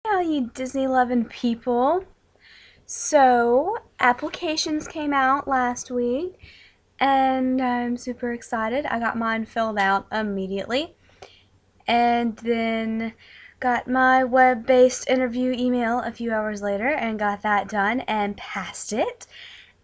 All you Disney loving people. So, applications came out last week and I'm super excited. I got mine filled out immediately and then got my web-based interview email a few hours later and got that done and passed it.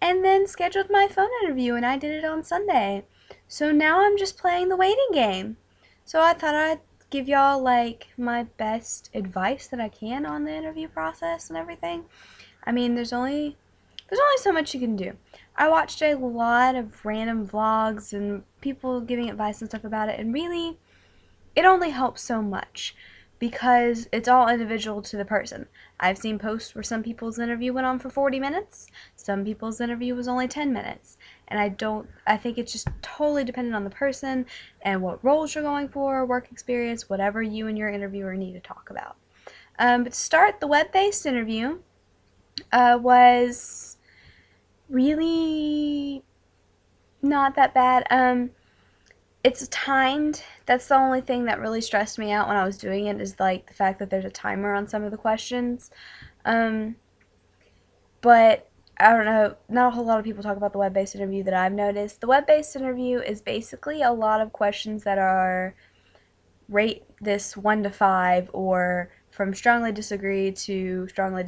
And then scheduled my phone interview and I did it on Sunday. So now I'm just playing the waiting game. So I thought I'd give y'all like my best advice that I can on the interview process and everything. I mean, there's only so much you can do. I watched a lot of random vlogs and people giving advice and stuff about it, and really it only helps so much because it's all individual to the person. I've seen posts where some people's interview went on for 40 minutes, some people's interview was only 10 minutes. And I think it's just totally dependent on the person and what roles you're going for, work experience, whatever you and your interviewer need to talk about. But to start, the web-based interview was really not that bad. It's timed. That's the only thing that really stressed me out when I was doing it, is like the fact that there's a timer on some of the questions. But I don't know, not a whole lot of people talk about the web-based interview that I've noticed. The web-based interview is basically a lot of questions that are rate this 1 to 5, or from strongly disagree to strongly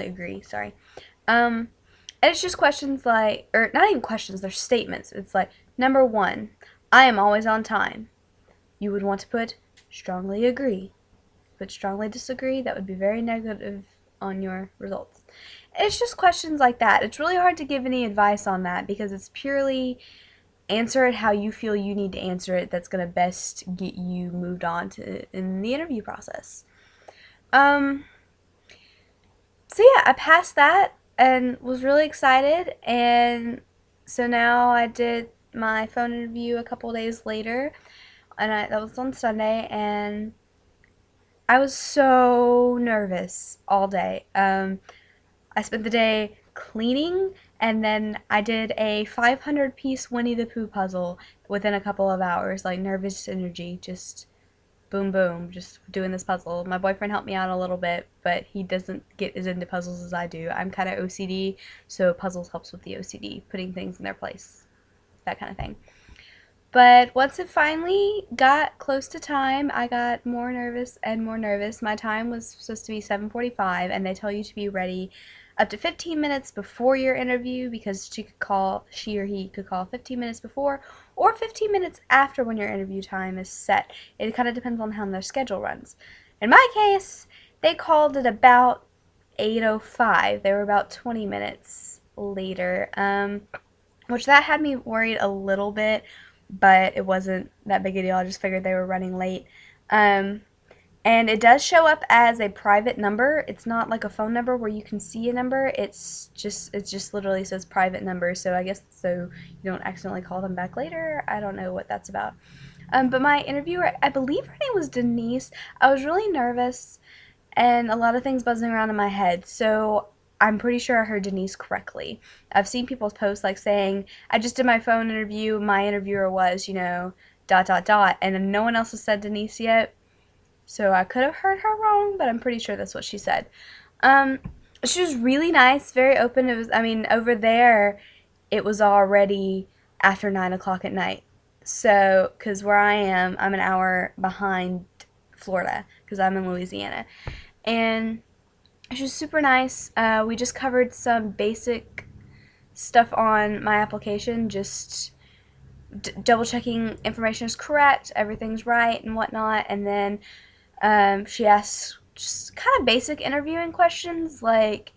agree, sorry. And it's just questions like, or not even questions, they're statements. It's like, number 1, I am always on time. You would want to put strongly agree. Put strongly disagree, that would be very negative on your results. It's just questions like that. It's really hard to give any advice on that because it's purely answer it how you feel you need to answer it that's going to best get you moved on to in the interview process. So yeah, I passed that and was really excited, and so now I did my phone interview a couple days later, and that was on Sunday, and I was so nervous all day. I spent the day cleaning, and then I did a 500-piece Winnie the Pooh puzzle within a couple of hours, like nervous energy, just boom boom, just doing this puzzle. My boyfriend helped me out a little bit, but he doesn't get as into puzzles as I do. I'm kind of OCD, so puzzles helps with the OCD, putting things in their place, that kind of thing. But once it finally got close to time, I got more nervous and more nervous. My time was supposed to be 7:45, and they tell you to be ready up to 15 minutes before your interview, because she or he could call 15 minutes before or 15 minutes after when your interview time is set. It kind of depends on how their schedule runs. In my case, they called it about 8:05. They were about 20 minutes later, which that had me worried a little bit, but it wasn't that big a deal. I just figured they were running late. And it does show up as a private number. It's not like a phone number where you can see a number. It just literally says private number. So I guess so you don't accidentally call them back later. I don't know what that's about. But my interviewer, I believe her name was Denise. I was really nervous and a lot of things buzzing around in my head. So I'm pretty sure I heard Denise correctly. I've seen people's posts like saying, I just did my phone interview. My interviewer was, dot, dot, dot. And no one else has said Denise yet. So I could have heard her wrong, but I'm pretty sure that's what she said. She was really nice, very open. Over there, it was already after 9 o'clock at night. So, because where I am, I'm an hour behind Florida, because I'm in Louisiana. And she was super nice. We just covered some basic stuff on my application, just double checking information is correct, everything's right, and whatnot. And then she asked just kind of basic interviewing questions, like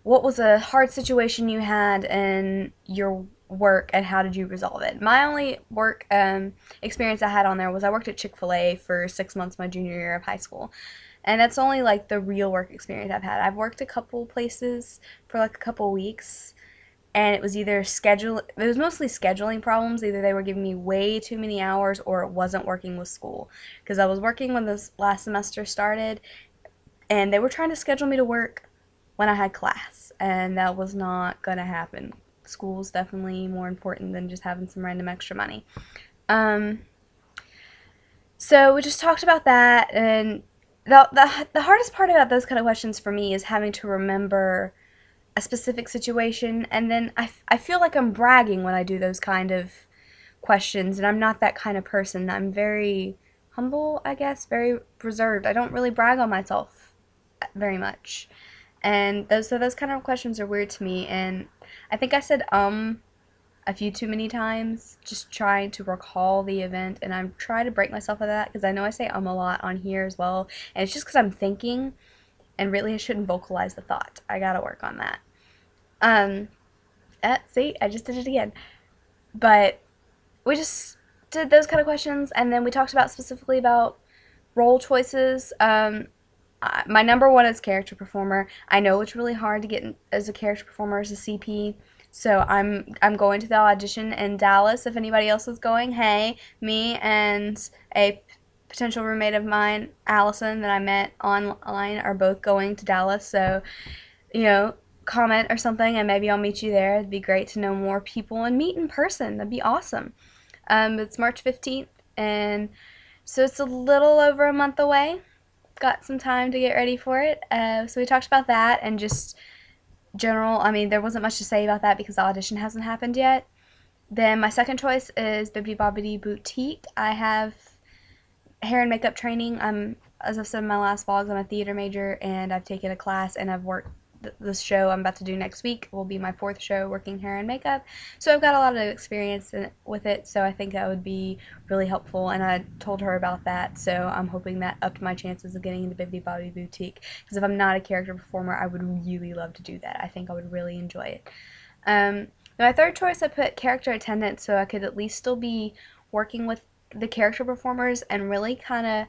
what was a hard situation you had in your work and how did you resolve it. My only work experience I had on there was I worked at Chick-fil-A for 6 months my junior year of high school. And that's only like the real work experience I've had. I've worked a couple places for like a couple weeks, and it was mostly scheduling problems. Either they were giving me way too many hours or it wasn't working with school. Because I was working when this last semester started, and they were trying to schedule me to work when I had class, and that was not going to happen. School's definitely more important than just having some random extra money. So we just talked about that, and the hardest part about those kind of questions for me is having to remember a specific situation, and then I feel like I'm bragging when I do those kind of questions, and I'm not that kind of person. I'm very humble, I guess, very reserved. I don't really brag on myself very much. And those kind of questions are weird to me, and I think I said a few too many times, just trying to recall the event, and I'm trying to break myself of that because I know I say a lot on here as well, and it's just because I'm thinking, and really I shouldn't vocalize the thought. I gotta work on that. Um, see, I just did it again. But we just did those kind of questions, and then we talked about specifically about role choices. My number one is character performer. I know it's really hard to get in, as a character performer as a CP, so I'm going to the audition in Dallas. If anybody else is going, hey, me and a potential roommate of mine, Allison, that I met online, are both going to Dallas. So, you know, comment or something, and maybe I'll meet you there. It'd be great to know more people and meet in person. That'd be awesome. It's March 15th, and so it's a little over a month away. Got some time to get ready for it. So we talked about that and just general. I mean, there wasn't much to say about that because the audition hasn't happened yet. Then my second choice is Bibbidi Bobbidi Boutique. I have hair and makeup training. As I've said in my last vlogs, I'm a theater major, and I've taken a class, and I've worked. This show I'm about to do next week will be my fourth show working hair and makeup, so I've got a lot of experience with it, so I think that would be really helpful, and I told her about that, so I'm hoping that upped my chances of getting into Bibbidi Bobbidi Boutique, because if I'm not a character performer, I would really love to do that. I think I would really enjoy it. My third choice, I put character attendant, so I could at least still be working with the character performers and really kind of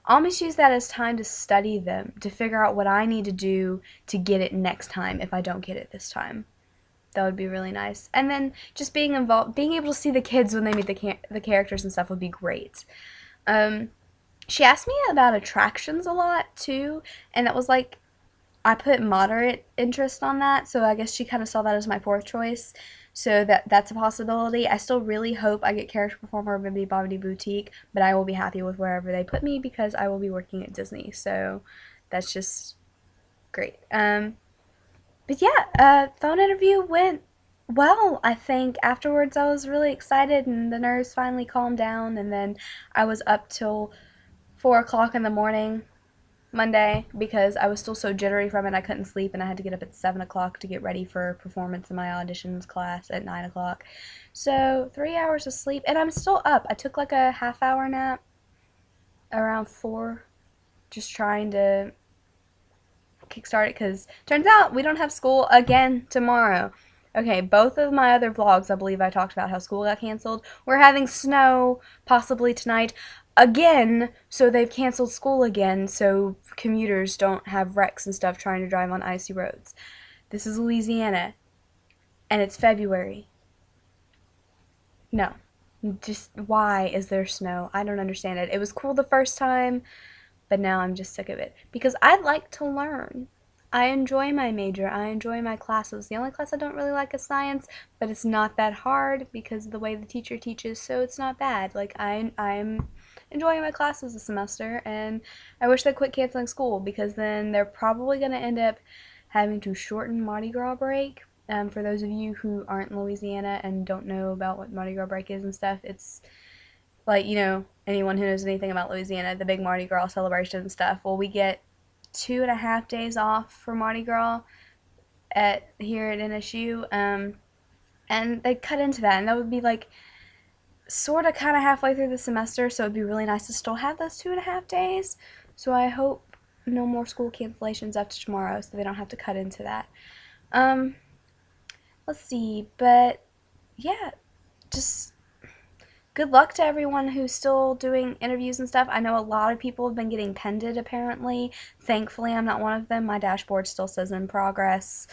almost use that as time to study them, to figure out what I need to do to get it next time if I don't get it this time. That would be really nice. And then just being involved, being able to see the kids when they meet the characters and stuff would be great. She asked me about attractions a lot too, and that was like, I put moderate interest on that, so I guess she kind of saw that as my fourth choice. So that's a possibility. I still really hope I get character performer or Bibbidi Bobbidi Boutique, but I will be happy with wherever they put me because I will be working at Disney. So that's just great. But yeah, phone interview went well. I think afterwards I was really excited, and the nerves finally calmed down, and then I was up till 4 o'clock in the morning Monday because I was still so jittery from it. I couldn't sleep, and I had to get up at 7 o'clock to get ready for performance in my auditions class at 9 o'clock. So 3 hours of sleep, and I'm still up. I took like a half-hour nap around 4, just trying to kickstart it, because turns out we don't have school again tomorrow. Okay, both of my other vlogs, I believe I talked about how school got canceled. We're having snow possibly tonight again, so they've canceled school again so commuters don't have wrecks and stuff trying to drive on icy roads. This is Louisiana, and it's February. No. Just why is there snow? I don't understand it. It was cool the first time, but now I'm just sick of it. Because I'd like to learn. I enjoy my major. I enjoy my classes. The only class I don't really like is science, but it's not that hard because of the way the teacher teaches, so it's not bad. Like, I'm enjoying my classes this semester, and I wish they quit canceling school because then they're probably going to end up having to shorten Mardi Gras break. For those of you who aren't in Louisiana and don't know about what Mardi Gras break is and stuff, it's like, anyone who knows anything about Louisiana, the big Mardi Gras celebration and stuff. Well, we get 2.5 days off for Mardi Gras here at NSU, and they cut into that, and that would be like sort of kind of halfway through the semester, so it'd be really nice to still have those 2.5 days. So I hope no more school cancellations after tomorrow, so they don't have to cut into that. Let's see, but yeah, just good luck to everyone who's still doing interviews and stuff. I know a lot of people have been getting pended, apparently. Thankfully, I'm not one of them. My dashboard still says in progress,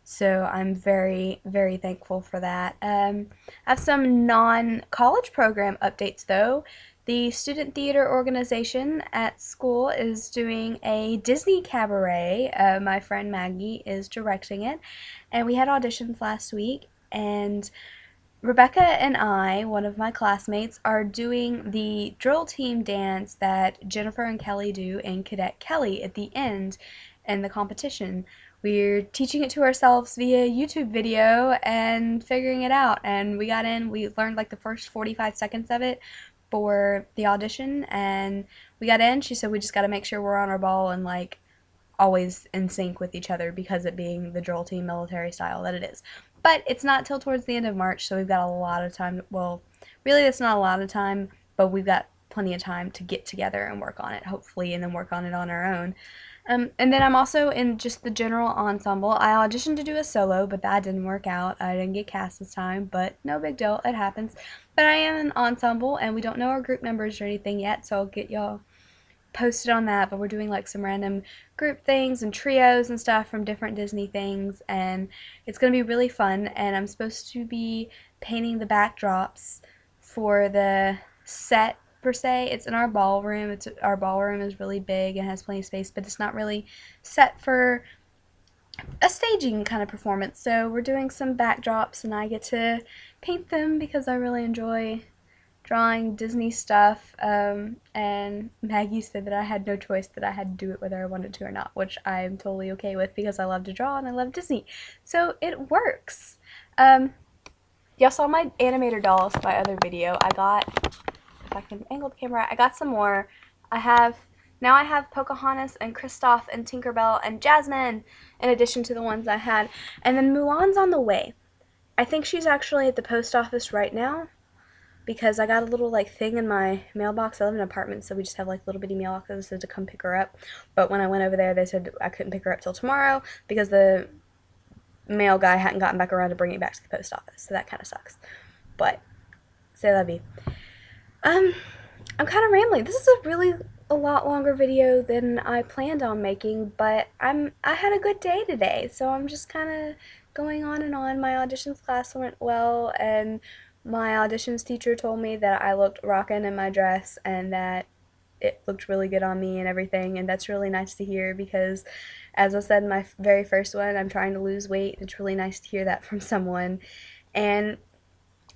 so I'm very, very thankful for that. I have some non-college program updates, though. The student theater organization at school is doing a Disney cabaret. My friend Maggie is directing it, and we had auditions last week, and Rebecca and I, one of my classmates, are doing the drill team dance that Jennifer and Kelly do in Cadet Kelly at the end in the competition. We're teaching it to ourselves via YouTube video and figuring it out. And we got in, we learned like the first 45 seconds of it for the audition, and we got in. She said we just got to make sure we're on our ball and like always in sync with each other because it being the drill team military style that it is. But it's not till towards the end of March, so we've got a lot of time. Well, really, it's not a lot of time, but we've got plenty of time to get together and work on it, hopefully, and then work on it on our own. And then I'm also in just the general ensemble. I auditioned to do a solo, but that didn't work out. I didn't get cast this time, but no big deal. It happens. But I am an ensemble, and we don't know our group numbers or anything yet, so I'll get y'all posted on that. But we're doing like some random group things and trios and stuff from different Disney things, and it's going to be really fun. And I'm supposed to be painting the backdrops for the set per se. It's in our ballroom. Our ballroom is really big and has plenty of space, but it's not really set for a staging kind of performance. So we're doing some backdrops, and I get to paint them because I really enjoy drawing Disney stuff. And Maggie said that I had no choice, that I had to do it whether I wanted to or not, which I'm totally okay with because I love to draw and I love Disney. So it works. Y'all saw my animator dolls, my other video. I got, if I can angle the camera, I got some more. Now I have Pocahontas and Kristoff and Tinkerbell and Jasmine in addition to the ones I had. And then Mulan's on the way. I think she's actually at the post office right now because I got a little like thing in my mailbox. I live in an apartment, so we just have like little bitty mailboxes, so to come pick her up. But when I went over there, they said I couldn't pick her up till tomorrow because the mail guy hadn't gotten back around to bring it back to the post office. So that kind of sucks. But say la vie. I'm kind of rambling. This is a lot longer video than I planned on making, but I had a good day today, so I'm just kind of going on and on. My auditions class went well, and my auditions teacher told me that I looked rockin' in my dress and that it looked really good on me and everything, and that's really nice to hear because, as I said in my very first one, I'm trying to lose weight. It's really nice to hear that from someone. And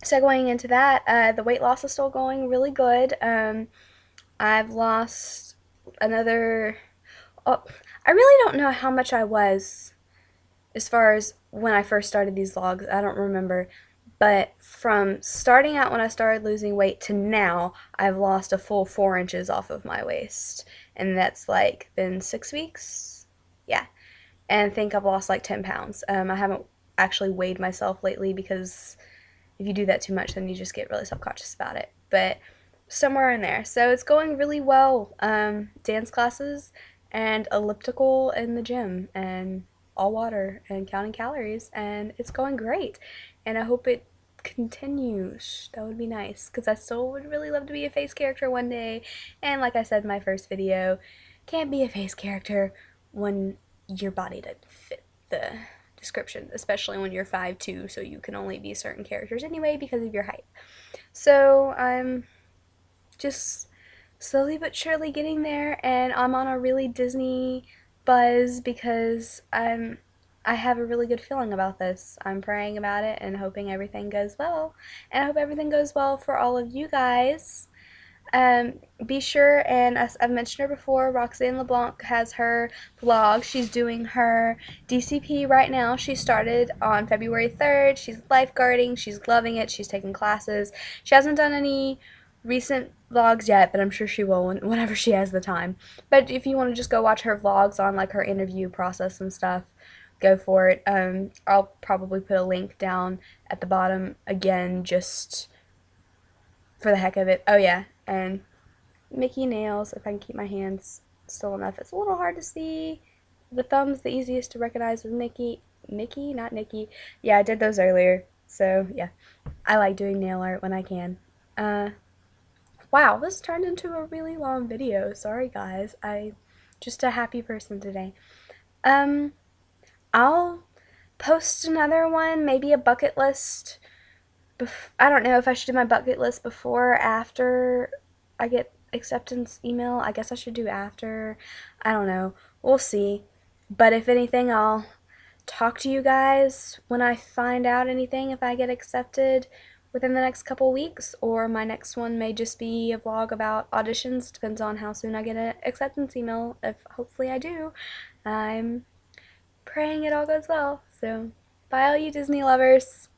so going into that, the weight loss is still going really good. I've lost another, oh, I really don't know how much I was as far as when I first started these vlogs. I don't remember. But from starting out when I started losing weight to now, I've lost a full 4 inches off of my waist. And that's like been 6 weeks? Yeah. And I think I've lost like 10 pounds. I haven't actually weighed myself lately because if you do that too much, then you just get really self-conscious about it. But somewhere in there. So it's going really well. Dance classes and elliptical in the gym and all water and counting calories, and it's going great. And I hope it continues. That would be nice because I still would really love to be a face character one day. And like I said in my first video, can't be a face character when your body doesn't fit the description, especially when you're 5'2", so you can only be certain characters anyway because of your height. So I'm just slowly but surely getting there, and I'm on a really Disney buzz because I have a really good feeling about this. I'm praying about it and hoping everything goes well, and I hope everything goes well for all of you guys. Be sure, and as I've mentioned her before, Roxanne LeBlanc has her vlog. She's doing her DCP right now. She started on February 3rd. She's lifeguarding. She's loving it. She's taking classes. She hasn't done any recent vlogs yet, but I'm sure she will whenever she has the time. But if you want to just go watch her vlogs on like her interview process and stuff, go for it. I'll probably put a link down at the bottom again just for the heck of it. Oh yeah, and Mickey nails, if I can keep my hands still enough. It's a little hard to see. The thumb's the easiest to recognize with Mickey, not Nikki. Yeah, I did those earlier, so yeah. I like doing nail art when I can. Wow, this turned into a really long video. Sorry guys, I'm just a happy person today. I'll post another one, maybe a bucket list. I don't know if I should do my bucket list before or after I get acceptance email. I guess I should do after. I don't know. We'll see. But if anything, I'll talk to you guys when I find out anything, if I get accepted, within the next couple weeks, or my next one may just be a vlog about auditions. Depends on how soon I get an acceptance email. If hopefully I do, I'm praying it all goes well. So, bye all you Disney lovers.